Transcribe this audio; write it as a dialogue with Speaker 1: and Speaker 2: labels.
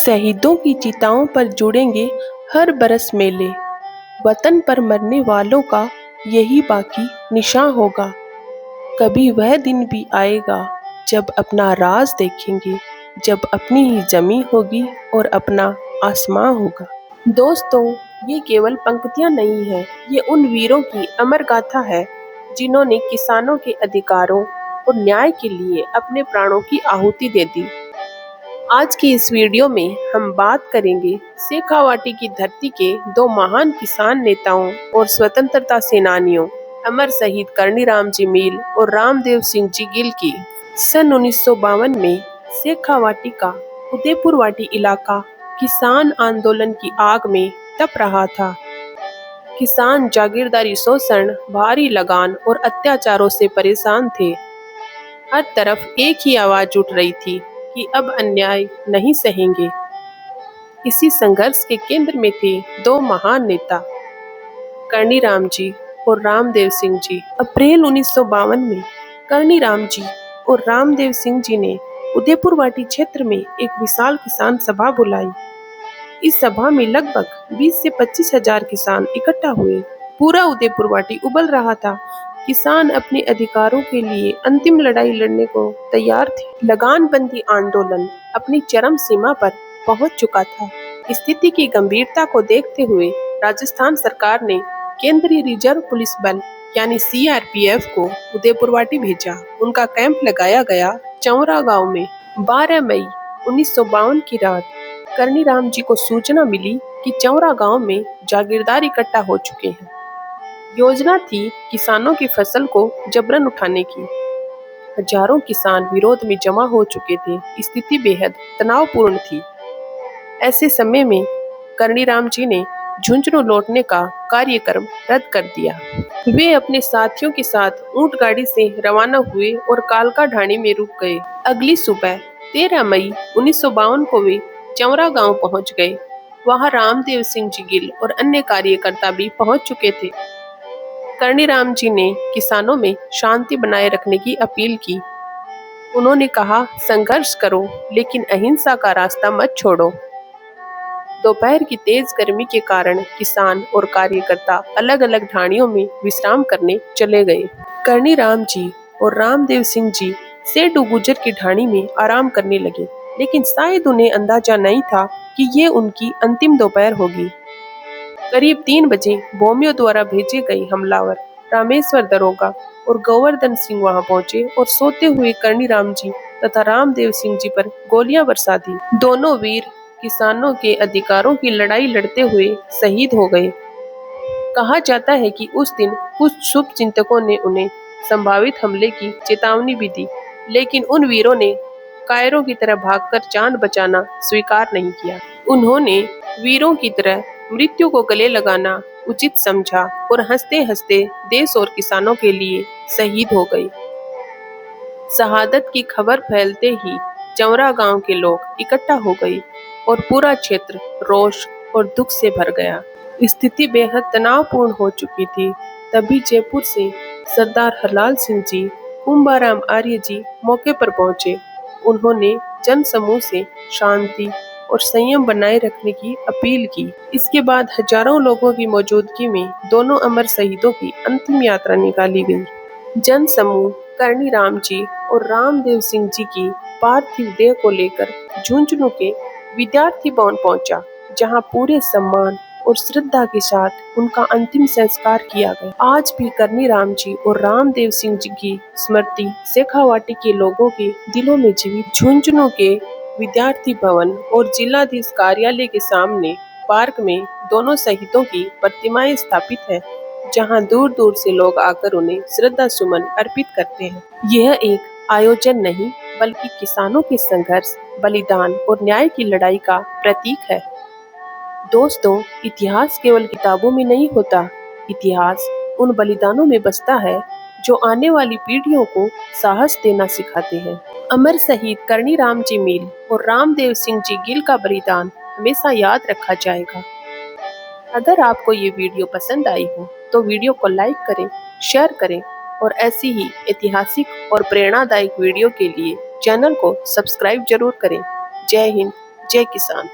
Speaker 1: शहीदों की चिताओं पर जुड़ेंगे हर बरस मेले। वतन पर मरने वालों का यही बाकी निशान होगा। कभी वह दिन भी आएगा जब अपना राज देखेंगे, जब अपनी ही जमीन होगी और अपना आसमां होगा। दोस्तों, ये केवल पंक्तियां नहीं है, ये उन वीरों की अमर गाथा है जिन्होंने किसानों के अधिकारों और न्याय के लिए अपने प्राणों की आहुति दे दी। आज की इस वीडियो में हम बात करेंगे शेखावाटी की धरती के दो महान किसान नेताओं और स्वतंत्रता सेनानियों अमर शहीद कर्णीराम जी मील और रामदेव सिंह जी गिल की। सन 1952 में शेखावाटी का उदयपुरवाटी इलाका किसान आंदोलन की आग में तप रहा था। किसान जागीरदारी शोषण, भारी लगान और अत्याचारों से परेशान थे। हर तरफ एक ही आवाज उठ रही थी कि अब अन्याय नहीं सहेंगे। इसी संघर्ष के केंद्र में थे दो महान नेता, कर्णीराम जी और रामदेव सिंह जी। अप्रैल 1952 में कर्णीराम जी और रामदेव सिंह जी ने उदयपुरवाटी क्षेत्र में एक विशाल किसान सभा बुलाई। इस सभा में लगभग 20 से 25 हजार किसान इकट्ठा हुए। पूरा उदयपुरवाटी उबल रहा था। किसान अपने अधिकारों के लिए अंतिम लड़ाई लड़ने को तैयार थे। लगानबंदी आंदोलन अपनी चरम सीमा पर पहुंच चुका था। स्थिति की गंभीरता को देखते हुए राजस्थान सरकार ने केंद्रीय रिजर्व पुलिस बल यानी CRPF को उदयपुरवाटी भेजा। उनका कैंप लगाया गया चौरा गांव में। 12 मई 1952 की रात कर्णीराम जी को सूचना मिली कि चौरा गांव में जागीरदार इकट्ठा हो चुके हैं। योजना थी किसानों की फसल को जबरन उठाने की। हजारों किसान विरोध में जमा हो चुके थे। स्थिति बेहद तनावपूर्ण थी। ऐसे समय में कर्णीराम जी ने झुंझुनू लौटने का कार्यक्रम रद्द कर दिया। वे अपने साथियों के साथ ऊंट गाड़ी से रवाना हुए और कालका ढाणी में रुक गए। अगली सुबह 13 मई 1952 को वे चौरा गांव पहुंच गए। वहां रामदेव सिंह जी गिल और अन्य कार्यकर्ता भी पहुंच चुके थे। कर्णीराम जी ने किसानों में शांति बनाए रखने की अपील की। उन्होंने कहा, संघर्ष करो लेकिन अहिंसा का रास्ता मत छोड़ो। दोपहर की तेज गर्मी के कारण किसान और कार्यकर्ता अलग अलग ढाणियों में विश्राम करने चले गए। कर्णीराम जी और रामदेव सिंह जी सेठू गुजर की ढाणी में आराम करने लगे, लेकिन शायद उन्हें अंदाजा नहीं था कि ये उनकी अंतिम दोपहर होगी। करीब 3 बजे भोमियों द्वारा भेजे गए हमलावर रामेश्वर दरोगा और गोवर्धन सिंह वहां पहुंचे और सोते हुए कर्णीराम जी तथा रामदेव सिंह जी पर गोलियां बरसा दी। दोनों वीर किसानों के अधिकारों की लड़ाई लड़ते हुए शहीद हो गए। कहा जाता है कि उस दिन कुछ शुभ चिंतकों ने उन्हें संभावित हमले की चेतावनी भी दी, लेकिन उन वीरों ने कायरों की तरह भागकर जान बचाना स्वीकार नहीं किया। उन्होंने वीरों की तरह मृत्यु को गले लगाना उचित समझा और हंसते हंसते देश और किसानों के लिए शहीद हो गए। शहादत की खबर फैलते ही चौरा गांव के लोग इकट्ठा हो गए और पूरा क्षेत्र रोष और दुख से भर गया। स्थिति बेहद तनावपूर्ण हो चुकी थी। तभी जयपुर से सरदार हरलाल सिंह जी, कुंभाराम आर्य जी मौके पर पहुंचे। उन्होंने जन समूह से शांति और संयम बनाए रखने की अपील की। इसके बाद हजारों लोगों की मौजूदगी में दोनों अमर शहीदों की अंतिम यात्रा निकाली गई। जन समूह कर्णीराम जी और रामदेव सिंह जी की पार्थिव देह को लेकर झुंझुनू के विद्यार्थी भवन पहुंचा, जहां पूरे सम्मान और श्रद्धा के साथ उनका अंतिम संस्कार किया गया। आज भी कर्णीराम जी और रामदेव सिंह जी की स्मृति शेखावाटी के लोगों के दिलों में जीवित। झुंझुनू के विद्यार्थी भवन और जिलाधीश कार्यालय के सामने पार्क में दोनों शहीदों की प्रतिमाएं स्थापित है, जहां दूर दूर से लोग आकर उन्हें श्रद्धा सुमन अर्पित करते हैं। यह एक आयोजन नहीं, बल्कि किसानों के संघर्ष, बलिदान और न्याय की लड़ाई का प्रतीक है। दोस्तों, इतिहास केवल किताबों में नहीं होता। इतिहास उन बलिदानों में बसता है जो आने वाली पीढ़ियों को साहस देना सिखाते हैं। अमर शहीद कर्णीराम जी मील और रामदेव सिंह जी गिल का बलिदान हमेशा याद रखा जाएगा। अगर आपको ये वीडियो पसंद आई हो तो वीडियो को लाइक करें, शेयर करें और ऐसी ही ऐतिहासिक और प्रेरणादायक वीडियो के लिए चैनल को सब्सक्राइब जरूर करें। जय हिंद, जय किसान।